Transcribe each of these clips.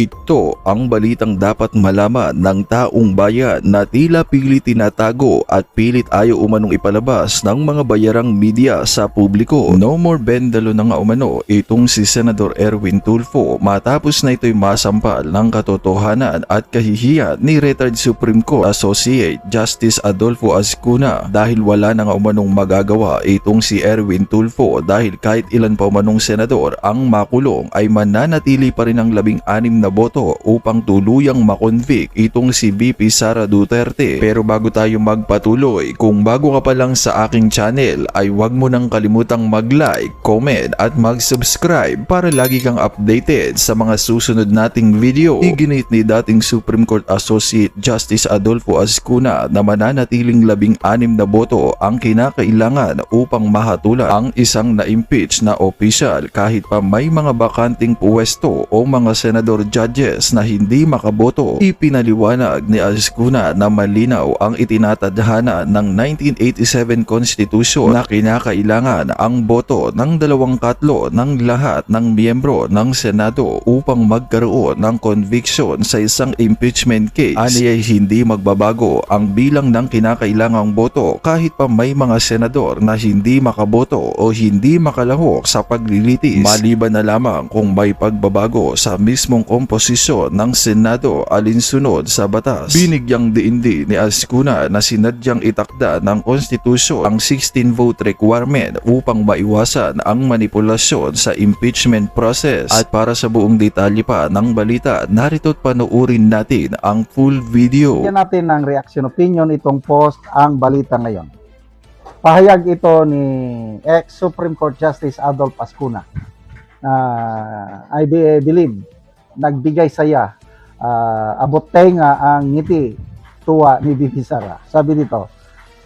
Ito ang balitang dapat malaman ng taong bayan na tila pilit tinatago at pilit ayaw umanong ipalabas ng mga bayarang media sa publiko. No more bendalo na nga umano itong si Senador Erwin Tulfo matapos na ito'y masampal ng katotohanan at kahihiyan ni retired Supreme Court Associate Justice Adolfo Azcuna dahil wala na nga umanong magagawa itong si Erwin Tulfo dahil kahit ilan pa umanong senador ang makulong ay mananatili pa rin ang 16 na boto upang tuluyang makonvict itong si VP Sara Duterte. Pero bago tayo magpatuloy, kung bago ka pa lang sa aking channel ay huwag mo nang kalimutang mag-like, comment at mag-subscribe para lagi kang updated sa mga susunod nating video. Iginit ni dating Supreme Court Associate Justice Adolfo Azcuna na mananatiling 16 na boto ang kinakailangan upang mahatulan ang isang na-impeach na opisyal kahit pa may mga bakanting puwesto o mga senador judges na hindi makaboto. Ipinaliwanag ni Azcuna na malinaw ang itinatadhana ng 1987 Constitution na kinakailangan ang boto ng 2/3 ng lahat ng miyembro ng Senado upang magkaroon ng conviction sa isang impeachment case. Aniyay hindi magbabago ang bilang ng kinakailangang boto kahit pa may mga senador na hindi makaboto o hindi makalahok sa paglilitis, maliban na lamang kung may pagbabago sa mismong komposisyon ng Senado alinsunod sa batas. Binigyang diin din ni Azcuna na sinadyang itakda ng konstitusyon ang 16-vote requirement upang maiwasan ang manipulasyon sa impeachment process. At para sa buong detalye pa ng balita, narito't panoorin natin ang full video. Bigyan natin ng reaction opinion itong post ang balita ngayon. Pahayag ito ni ex-Supreme Court Justice Adolfo Azcuna. I believe nagbigay saya, abot tenga ang ngiti tuwa ni VP Sara. Sabi dito,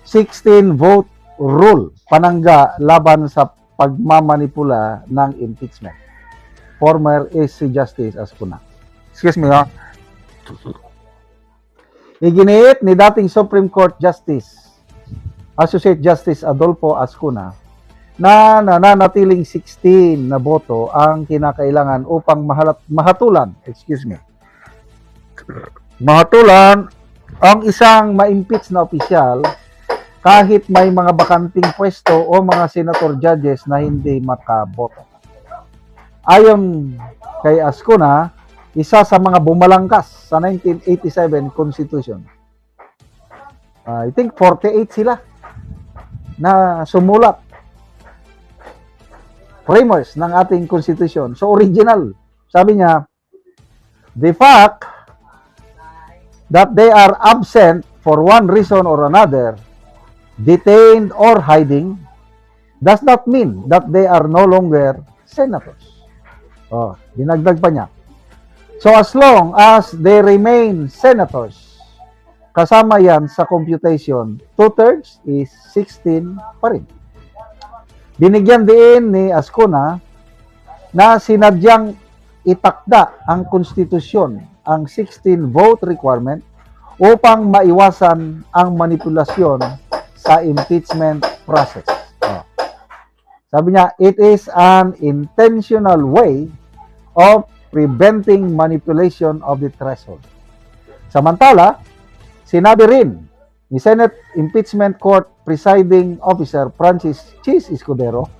16 vote rule panangga laban sa pagmamanipula ng impeachment. Former SC Justice Azcuna. Excuse me, ha? Iginiit ni dating Supreme Court Justice Associate Justice Adolfo Azcuna na nananatiling 16 na boto ang kinakailangan upang mahatulan ang isang ma-impeach na opisyal kahit may mga bakanting pwesto o mga senator judges na hindi makaboto. Ayon kay Azcuna, isa sa mga bumalangkas sa 1987 Constitution. I think 48 sila na sumulat, framers ng ating Constitution. So original. Sabi niya, the fact that they are absent for one reason or another, detained or hiding, does not mean that they are no longer senators. Dinagdag pa niya. So as long as they remain senators, kasama yan sa computation, 2/3 is 16 pa rin. Binigyan din ni Azcuna na sinadyang itakda ang konstitusyon ang 16 vote requirement upang maiwasan ang manipulasyon sa impeachment process. Sabi niya, it is an intentional way of preventing manipulation of the threshold. Samantala, sinabi rin ni Senate Impeachment Court Presiding Officer Francis Chis Escudero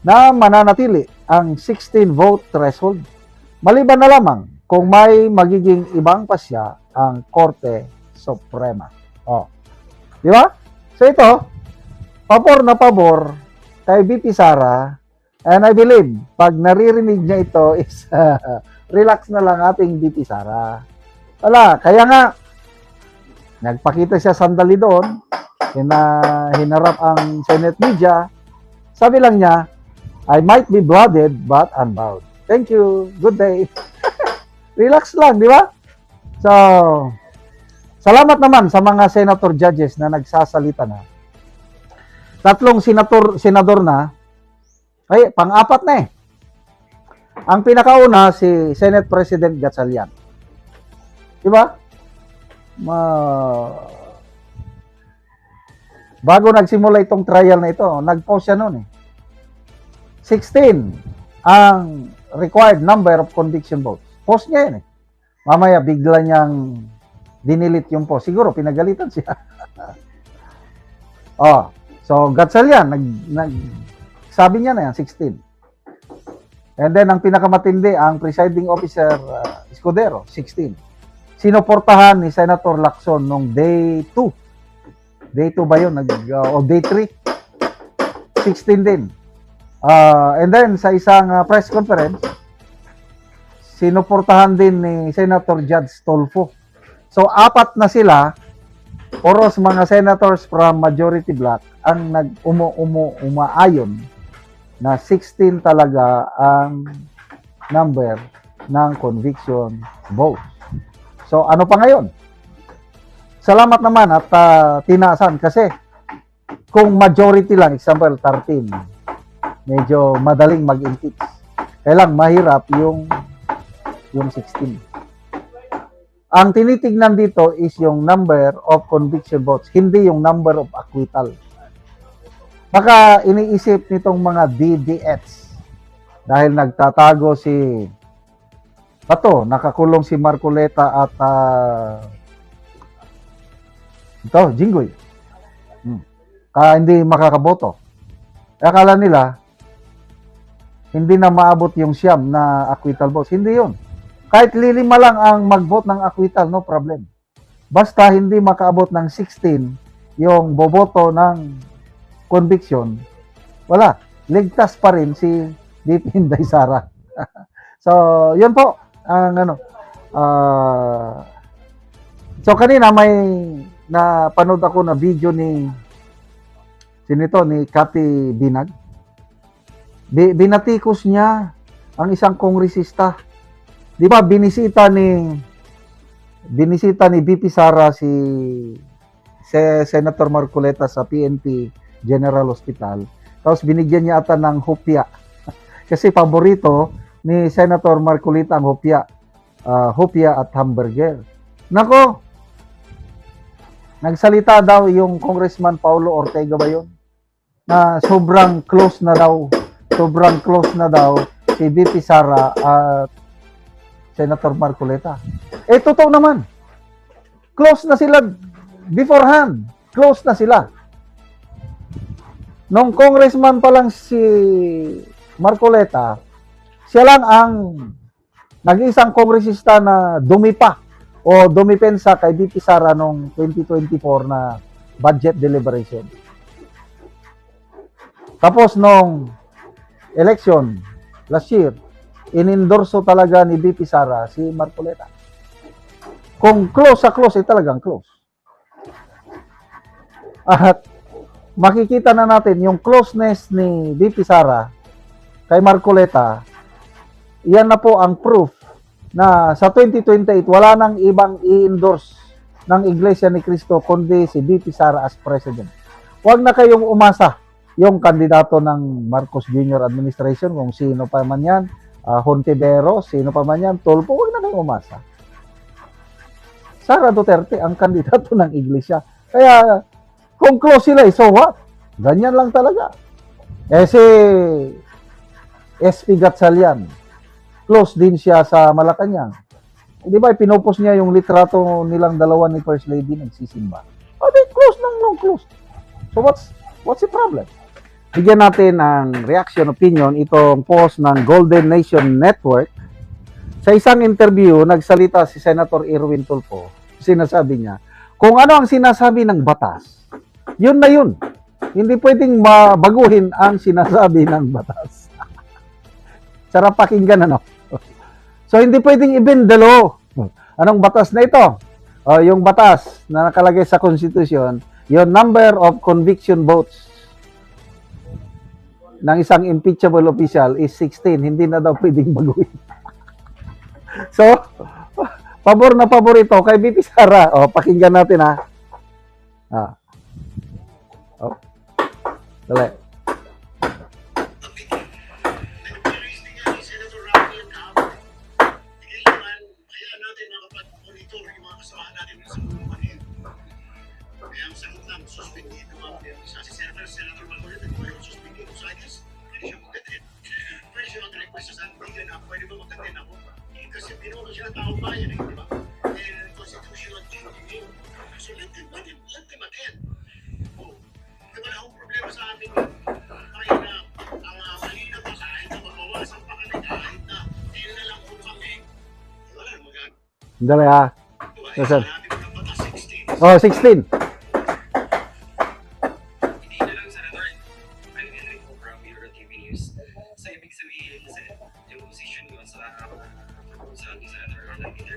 na mananatili ang 16-vote threshold maliban na lamang kung may magiging ibang pasya ang Korte Suprema. Di ba? So ito, pabor na pabor kay VP Sara, and I believe pag naririnig niya ito is relax na lang ating VP Sara. Wala, kaya nga nagpakita siya sandali doon, hinarap ang Senate media. Sabi lang niya, I might be blooded but unbowed. Thank you. Good day. Relax lang, di ba? So, salamat naman sa mga senator judges na nagsasalita na. 3 senador na, ay, pang-4 na eh. Ang pinakauna, si Senate President Gatchalian. Di ba? Bago nagsimula itong trial na ito, nag-post siya noon eh. 16 ang required number of conviction votes. Post niya yun eh. Mamaya bigla niyang dinilit yung post. Siguro pinagalitan siya. Oh, so Gatchalian, sabi niya na yan, 16. And then, ang pinakamatindi, ang presiding officer, Escudero, 16. Sinuportahan ni Senator Lacson nung day 2. Day 2 ba yun? O day 3? 16 din. And then, sa isang press conference, sinuportahan din ni Senator Judge Tolfo. So, 4 na sila, oros mga senators from majority bloc, ang umaayon na 16 talaga ang number ng conviction vote. So, ano pa ngayon? Salamat naman at tinaasan kasi kung majority lang, example 13, medyo madaling mag-impeach. Kailang mahirap yung 16. Ang tinitignan dito is yung number of conviction votes, hindi yung number of acquittal. Baka iniisip nitong mga DDS dahil nagtatago si nakakulong si Marcoleta at Jinggoy. Hindi makakaboto. Akala nila hindi na maabot yung siyam na acquittal votes. Hindi yun. Kahit 5 lang ang mag-vote ng acquittal, no problem. Basta hindi makaabot ng 16 yung boboto ng conviction, wala. Ligtas pa rin si VP Inday Sara. So, yun po. So, kanina may napanood ako na video ni Cathy Binag. Binatikos niya ang isang kongresista. Di ba binisita ni VP Sara si Senator Marcoleta sa PNP General Hospital. Tapos binigyan niya ata ng hopya. Kasi paborito ni Senator Marcoleta ang hopya. Hopya at hamburger. Nako, nagsalita daw yung Congressman Paulo Ortega ba yun? Na sobrang close na daw si VP Sara at Senator Marcoleta. Totoo naman. Close na sila beforehand. Close na sila. Nung congressman pa lang si Marcoleta, siya lang ang nag-iisang kongresista na dumipa o dumipensa kay VP Sara noong 2024 na budget deliberation. Tapos nung election last year, inendorso talaga ni VP Sara si Marcoleta. Kung close sa close, talagang close. At makikita na natin yung closeness ni VP Sara kay Marcoleta. Yan na po ang proof na sa 2028 wala nang ibang i-endorse ng Iglesia ni Cristo kundi si VP Sara as president. Huwag na kayong umasa yung kandidato ng Marcos Jr. administration, kung sino pa man yan, Hontiveros, sino pa man yan, Tulfo, huwag na kayong umasa. Sara Duterte ang kandidato ng Iglesia. Kaya kung close sila, so what? Ganyan lang talaga. Si SP Gatchalian, close din siya sa Malacanang. Di ba, pinopos niya yung litrato nilang dalawa ni First Lady nagsisimba. Close nang close. So what's the problem? Bigyan natin ng reaction, opinion, itong post ng Golden Nation Network. Sa isang interview, nagsalita si Senator Erwin Tulfo. Sinasabi niya, kung ano ang sinasabi ng batas, yun na yun. Hindi pwedeng mabaguhin ang sinasabi ng batas. Sarap pakinggan, ano? So, hindi pwedeng i-bend the law. Anong batas na ito? Yung batas na nakalagay sa Constitution, yung number of conviction votes ng isang impeachable official is 16. Hindi na daw pwedeng baguhin. So, pabor na pabor ito kay VP Sara. Pakinggan natin, ha. Dali. kasi pinuno siya ng taong bayan, eh, di ba? And constitutional duty yun. So let them attend. Oh, wala akong problema sa amin. Kaya na, ang mali na ba, kahit na mabawasan pa kami, kahit na hindi na lang po kami, wala na magagawa. Dali ha. Yes, sir. Marami ko ng batas, 16. Oh, 16. Hindi na lang Senator, I'm Enrico from Euro TV News. So, ibig sabihin, yung position ko sa proposal ni Senator Ronald Peter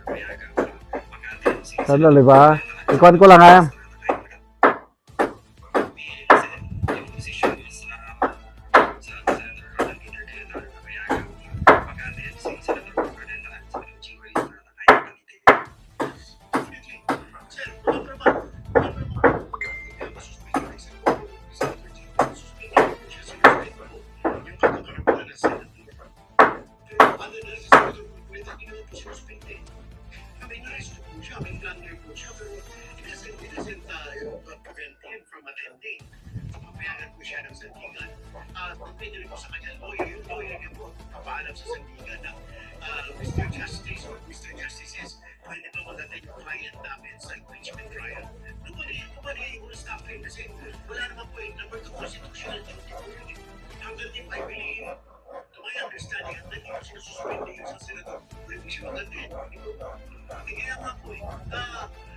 Payaga, pag-attend si Sandali ba? Ikuan ko lang ha. yung position ko sa Senator Ronald Peter Payaga, pag-attend si Senator Ferdinand at Senator Chico Estrada kahit pag-itay. Definitely. Sir, wala naman. Wala naman. Hindi ka masuspindi ng Senado. Senator Chico, suspindi ko siya sa respeto mo. Yung katakarapatan ng Senator. Pero ano na sa Senator Pulita, hindi naman po sinuspindi. May naresto po siya, may plunder po siya, pero it doesn't prevent him from attending. Papayagan po siya ng sandigan. Depende rin po sa kanya lawyer. Yung lawyer niya po, papaalam sa sandigan na Mr. Justice or Mr. Justices, pwede ba mag-attend yung client namin sa impeachment trial? Nobody will stop him kasi wala naman po number 2 constitutional duty po yun. Hanggang if I believe, to my understanding, hanggang hindi ko sinususpindi yun sa Senator, pwede siya mag-attend. Kaya nga po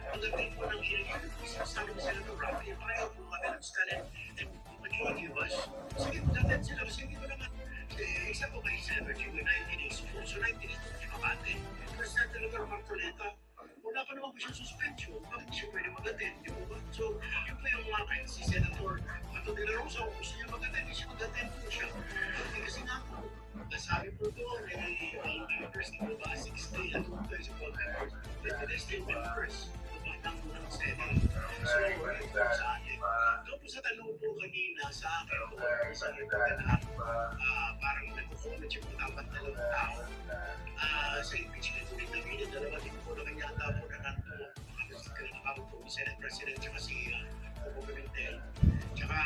ang dating po ng hearing yun, sabi ni Senator Rafi, pareho po kami nag-stand and mag-iwas. Sige, dapat sila, kasi hindi ko naman, isa po kay Senator Chico, 19 days po, so 19 days po siya kapate. Pero sa Senator Marcoleta, wala pa naman po siyang suspension, bakit siya pwede mag-attend, di po ba? So, yun po yung mga kayo, si Senator Pato de la Rosa, kung gusto niya mag-attend, siya mag-attend po siya. Kasi nga po, nasabi po doon, all members di ba, 60 at 2 po members, the state members, ng Senate. So, yun po sa akin. Doon po sa tanong po kanina sa akin, sa akin po na parang nag-comment yung dapat dalawang tao. Sa impeachment po rin namin, dalawa din po na kanya po na nanto. Nakakapag po si Senate President tsaka si Coco Pimentel. Tsaka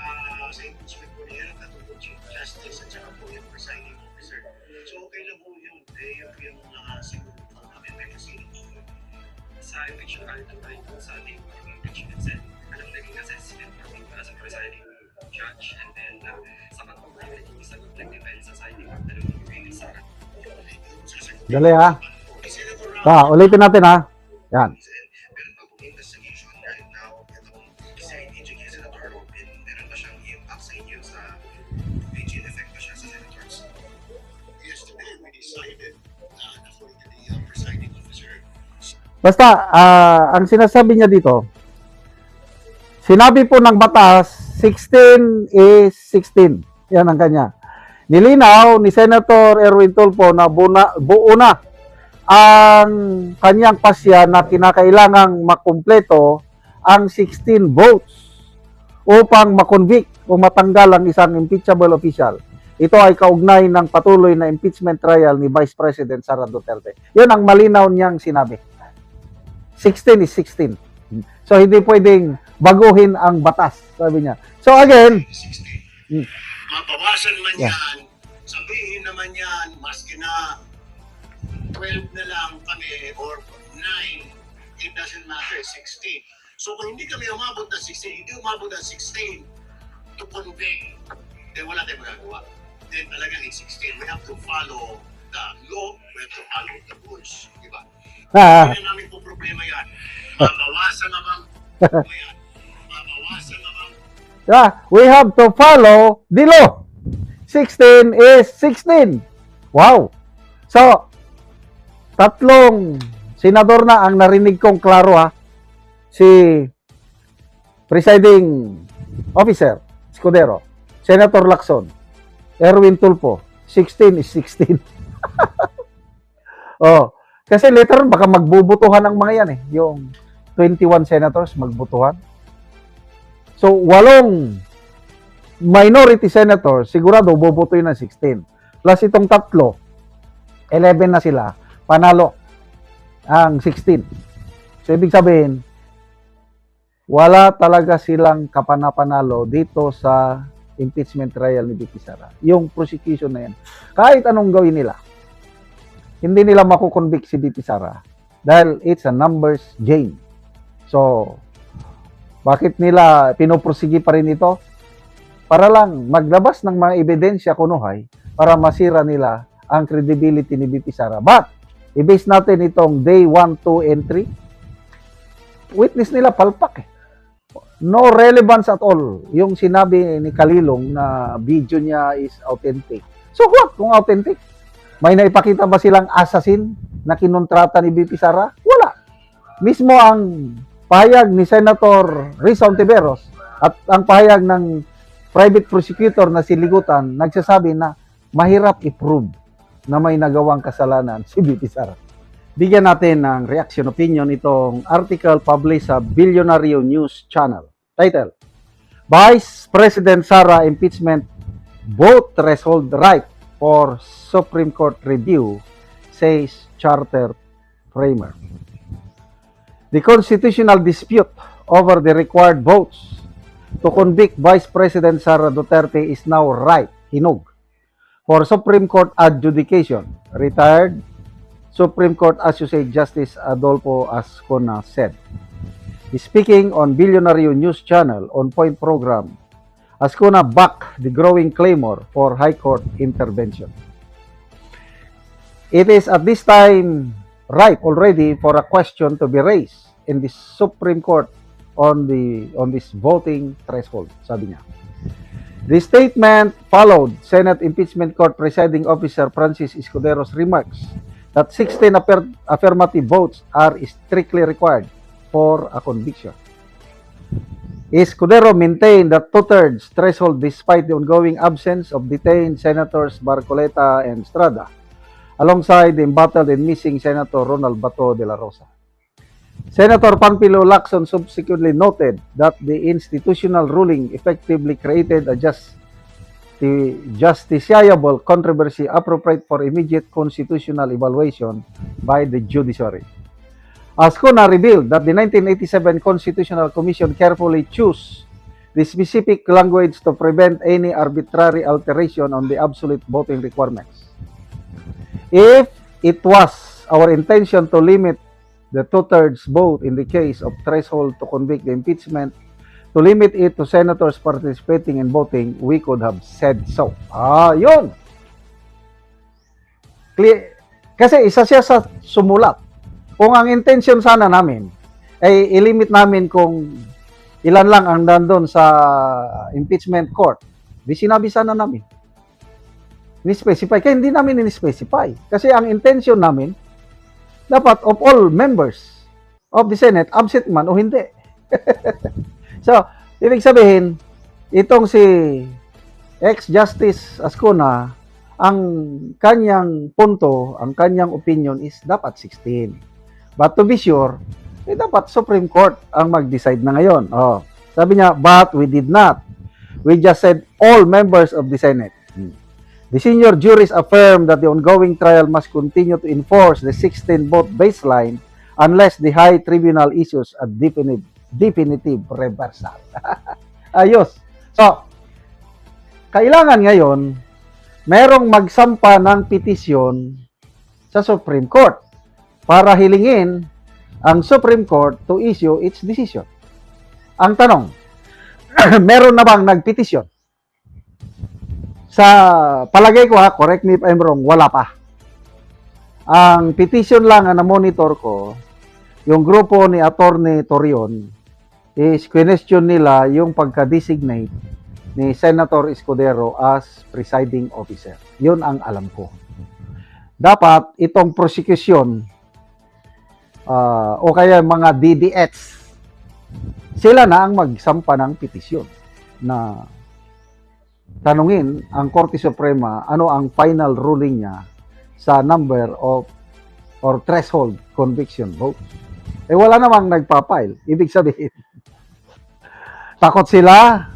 sa impeachment po niya, natutong Chief Justice at tsaka po yung presiding officer. So, okay lang po yun. Yun po yung siguro po namin may kasilong po. Sa impeachment trial sa ating impeachment set, alam naging assessment namin para sa presiding judge and then sa pag-provide naging sagot ng defense sa ating dalawang yung sa Dali ha. Ulitin natin ha. Yan. Meron pa pong investigation right now. Itong isa yung Senator Robin, meron ba siyang impact sa inyo sa PG effect ba siya sa senators? Yesterday, we decided according to the presiding officer. Basta, ang sinasabi niya dito, sinabi po ng batas, 16 is 16. Yan ang kanya. Nilinaw ni Senator Erwin Tulfo na buo na ang kanyang pasya na kinakailangang makumpleto ang 16 votes upang makonvict o matanggal ang isang impeachable official. Ito ay kaugnay ng patuloy na impeachment trial ni Vice President Sara Duterte. Yun ang malinaw niyang sinabi. 16 is 16. So, hindi pwedeng baguhin ang batas, sabi niya. So, again, 16. Mabawasan man yan, sabihin naman yan, maski na 12 na lang kami or 9, it doesn't matter, 16. So kung hindi kami umabot ng 16, hindi umabot ng 16 to convey, then wala tayong magagawa. Then talagang it's 16. We have to follow the law, we have to follow the rules, di ba? Hindi na namin po problema yan. Mabawasan naman po yan. Mabawasan naman. we have to follow the law. 16 is 16. Wow. So, tatlong senador na ang narinig kong klaro ha. Si Presiding Officer Escudero, Senator Lacson, Erwin Tulfo, 16 is 16. Oh, kasi later baka magbubutuhan ang mga yan eh. Yung 21 senators magbutuhan. So, 8 minority senators, sigurado bobotoy ng 16. Plus itong tatlo, 11 na sila, panalo ang 16. So, ibig sabihin, wala talaga silang kapanapanalo dito sa impeachment trial ni Vicky Sara. Yung prosecution na yan. Kahit anong gawin nila. hindi nila makukonvict si BP Sara dahil it's a numbers game. So, bakit nila pinoprosige pa rin ito? Para lang maglabas ng mga ebidensya kunuhay para masira nila ang credibility ni BP Sara. But, i-base natin itong day 1, 2, and 3. Witness nila palpak eh. No relevance at all yung sinabi ni Kalilong na video niya is authentic. So what kung authentic? May naipakita ba silang assassin na kinontrata ni BP Sara? Wala. Mismo ang pahayag ni Senator Risa Ontiveros at ang pahayag ng private prosecutor na si Ligutan nagsasabi na mahirap i-prove na may nagawang kasalanan si BP Sara. Bigyan natin ng reaction opinion itong article published sa Billionario News Channel. Title, Vice President Sara Impeachment Vote Threshold Right for Supreme Court Review, says Charter Framer. The constitutional dispute over the required votes to convict Vice President Sara Duterte is now ripe, hinog, for Supreme Court adjudication. Retired Supreme Court Associate Justice Adolfo Ascona said. Speaking on Billionario News Channel on Point program, Ascona backed the growing clamor for High Court intervention. It is at this time ripe already for a question to be raised in the Supreme Court on this voting threshold, sabi niya. The statement followed Senate Impeachment Court Presiding Officer Francis Escudero's remarks that 16 affirmative votes are strictly required for a conviction. Escudero maintained that two-thirds threshold despite the ongoing absence of detained Senators Barcoleta and Estrada, alongside the embattled and missing Senator Ronald Bato de la Rosa. Senator Panfilo Lacson subsequently noted that the institutional ruling effectively created a justiciable controversy appropriate for immediate constitutional evaluation by the judiciary. Ascona revealed that the 1987 Constitutional Commission carefully chose the specific language to prevent any arbitrary alteration on the absolute voting requirements. If it was our intention to limit the two-thirds vote in the case of threshold to convict the impeachment, to limit it to senators participating in voting, we could have said so. Yun! Kasi isa siya sa sumulat. Kung ang intention sana namin ay ilimit namin kung ilan lang ang nandun sa impeachment court, di sinabi sana namin. Ni-specify. Kaya hindi namin ni-specify. Kasi ang intention namin, dapat of all members of the Senate, absent man o hindi. So, ibig sabihin, itong si ex-Justice Ascona, ang kanyang punto, ang kanyang opinion is dapat 16. But to be sure, dapat Supreme Court ang mag-decide na ngayon. Sabi niya, but we did not. We just said all members of the Senate. The senior juries affirmed that the ongoing trial must continue to enforce the 16-vote baseline unless the High Tribunal issues a definitive reversal. Ayos. So, kailangan ngayon, merong magsampa ng petisyon sa Supreme Court para hilingin ang Supreme Court to issue its decision. Ang tanong, meron na bang nagpetisyon? Sa palagay ko correct me if I'm wrong, wala pa. Ang petition lang na monitor ko, yung grupo ni Attorney Torion, is question nila yung pagka-designate ni Senator Escudero as presiding officer. Yun ang alam ko. Dapat itong prosecution o kaya mga DDS, sila na ang magsampa ng petisyon na tanungin ang Korte Suprema ano ang final ruling niya sa number of or threshold conviction vote. Wala namang nagpapile. Ibig sabihin, takot sila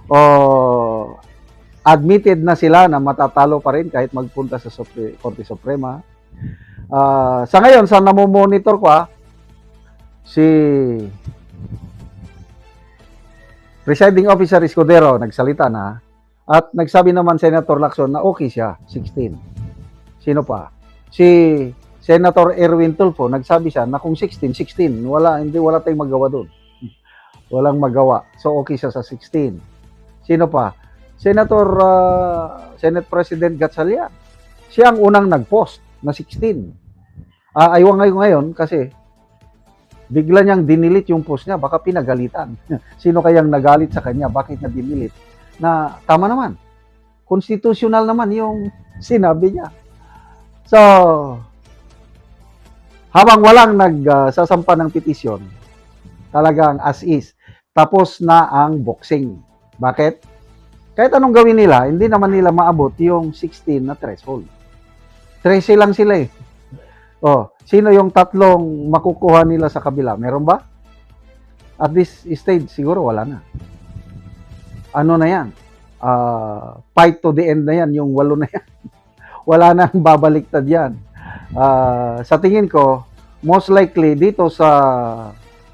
o admitted na sila na matatalo pa rin kahit magpunta sa Korte Suprema. Sa ngayon, sa namomonitor ko si Presiding Officer Escudero nagsalita na at nagsabi naman Senator Lacson na okay siya, 16. Sino pa? Si Senator Erwin Tulfo, nagsabi siya na kung 16, 16, wala tayong magawa doon. Walang magawa. So okay siya sa 16. Sino pa? Senate President Gatchalian. Siya ang unang nag-post na 16. Aywan ngayon kasi bigla niyang dinilit yung post niya, baka pinagalitan. Sino kayang nagalit sa kanya? Bakit niya dinilit? Na tama naman. Constitutional naman yung sinabi niya. So, habang walang nagsasampa ng petisyon, talagang as is, tapos na ang boxing. Bakit? Kahit anong gawin nila, hindi naman nila maabot yung 16 na threshold. 13 lang sila eh. Oh, sino yung tatlong makukuha nila sa kabila? Meron ba? At this stage, siguro wala na. Ano na yan? Fight to the end na yan, yung 8 na yan. Wala nang babaliktad yan. Sa tingin ko, most likely dito sa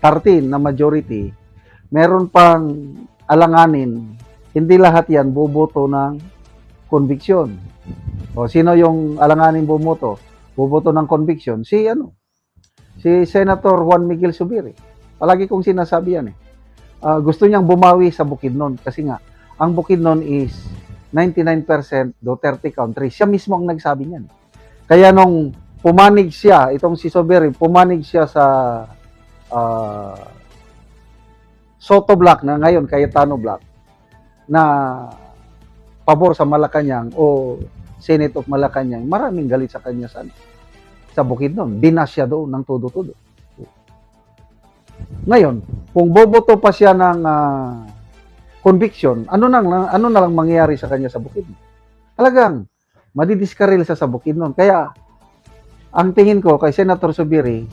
13 na majority, meron pang alanganin, hindi lahat yan buboto ng conviction. O sino yung alanganin bumoto ng conviction? Si Senator Juan Miguel Zubiri. Palagi kong sinasabi yan eh. Gusto niyang bumawi sa Bukidnon kasi nga, ang Bukidnon is 99% Duterte country. Siya mismo ang nagsabi niyan. Kaya nung pumanig siya, itong si Zubiri, pumanig siya sa Soto Black na ngayon, Cayetano Black, na pabor sa Malacanang o Senate of Malacanang, maraming galit sa kanya sa Bukidnon. Dinas siya doon ng todo-todo. Ngayon, kung boboto pa siya ng conviction, ano na lang mangyayari sa kanya sa Bukidnon? Talagang madidiskaril siya sa Bukidnon. Kaya ang tingin ko kay Senator Zubiri,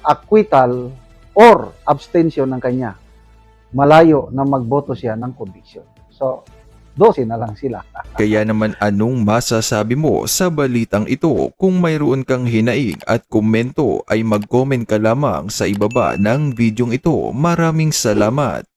acquittal or abstention ng kanya. Malayo na magboto siya ng conviction. So, 12 na lang sila. Kaya naman anong masasabi mo sa balitang ito? Kung mayroon kang hinaing at komento ay mag-comment ka lamang sa ibaba ng videong ito. Maraming salamat.